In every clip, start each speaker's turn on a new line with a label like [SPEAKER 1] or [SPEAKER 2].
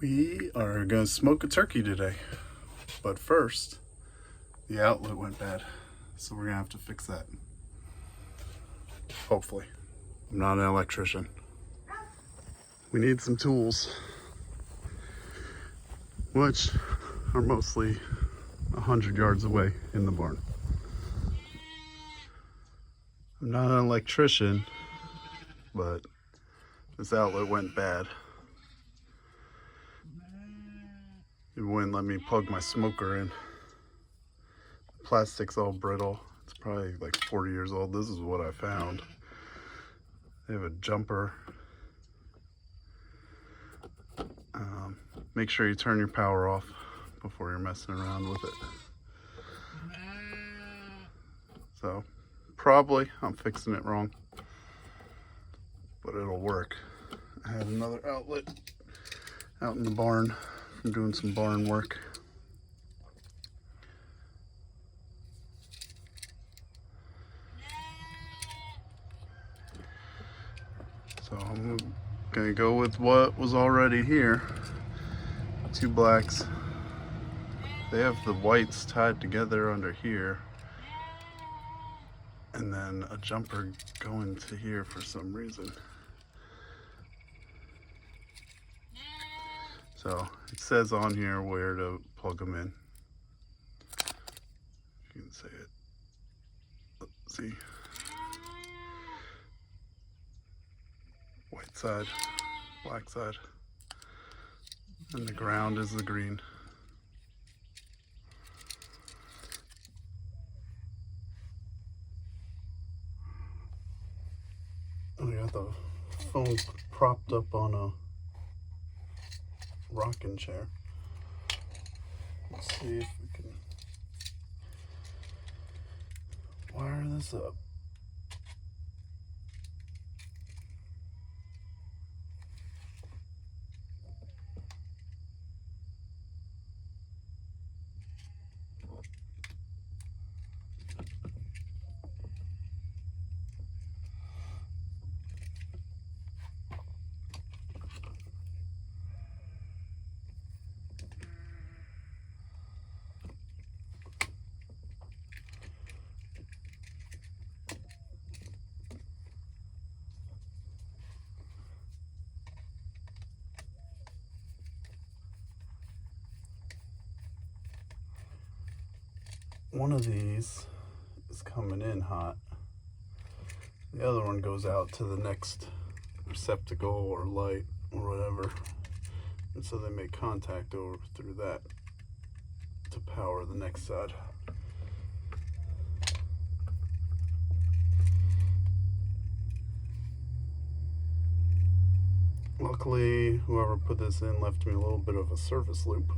[SPEAKER 1] We are gonna smoke a turkey today, but first, the outlet went bad, so we're gonna have to fix that. Hopefully. I'm not an electrician. We need some tools, which are mostly 100 yards away in the barn. I'm not an electrician, but this outlet went bad. It wouldn't let me plug my smoker in. The plastic's all brittle. It's probably like 40 years old. This is what I found. They have a jumper. Make sure you turn your power off before you're messing around with it. So, probably I'm fixing it wrong, but it'll work. I had another outlet out in the barn from doing some barn work. So I'm gonna go with what was already here. 2 blacks. They have the whites tied together under here, and then a jumper going to here for some reason. So it says on here where to plug them in. You can say it. Let's see. White side, black side, and the ground is the green. We got the phone propped up on a rocking chair. Let's see if we can wire this up. One of these is coming in hot. The other one goes out to the next receptacle or light or whatever. And so they make contact over through that to power the next side. Luckily, whoever put this in left me a little bit of a service loop.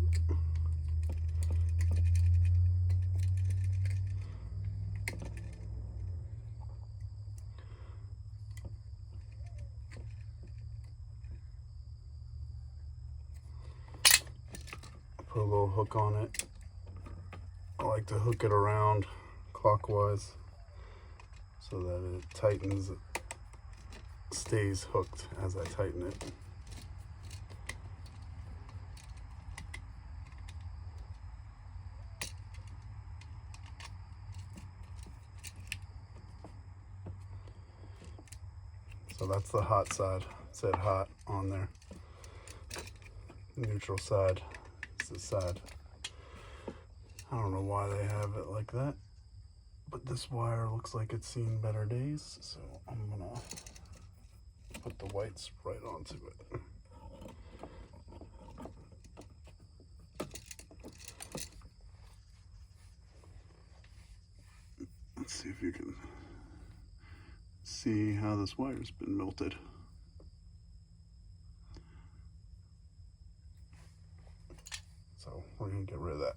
[SPEAKER 1] Put a little hook on it. I like to hook it around clockwise so that it tightens, stays hooked as I tighten it. So that's the hot side. It said hot on there. Neutral side is the side. I don't know why they have it like that, but this wire looks like it's seen better days, so I'm gonna put the whites right onto it. Let's see if you can see how this wire's been melted. So we're gonna get rid of that.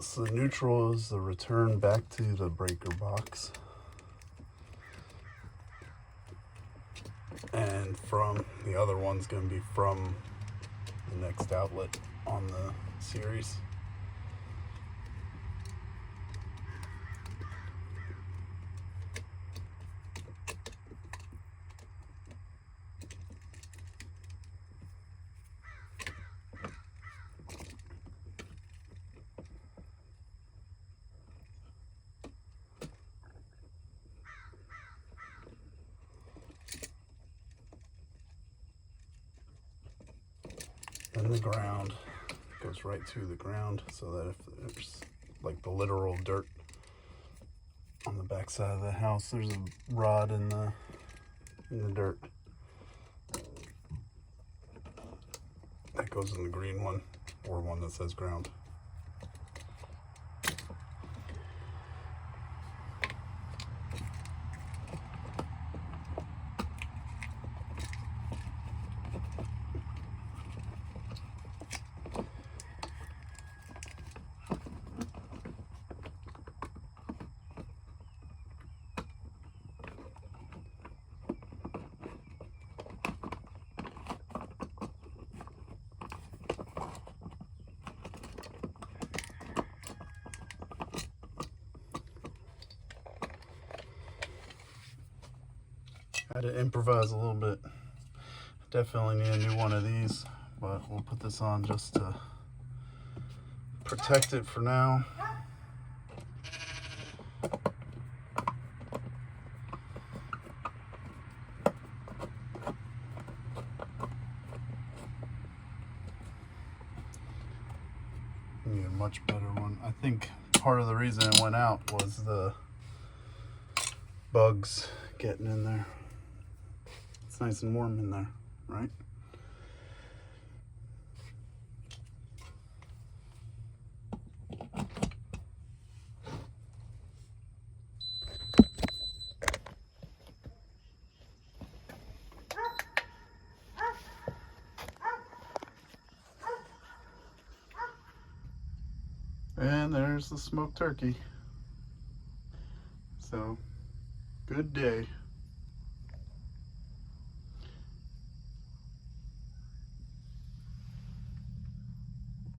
[SPEAKER 1] So the neutral is the return back to the breaker box. And from the other one's going to be from the next outlet on the series. And the ground goes right to the ground, so that if there's like the literal dirt on the back side of the house, there's a rod in the dirt. That goes in the green one, or one that says ground. I had to improvise a little bit. Definitely need a new one of these, but we'll put this on just to protect it for now. Need a much better one. I think part of the reason it went out was the bugs getting in there. It's nice and warm in there, right? And there's the smoked turkey. So, good day.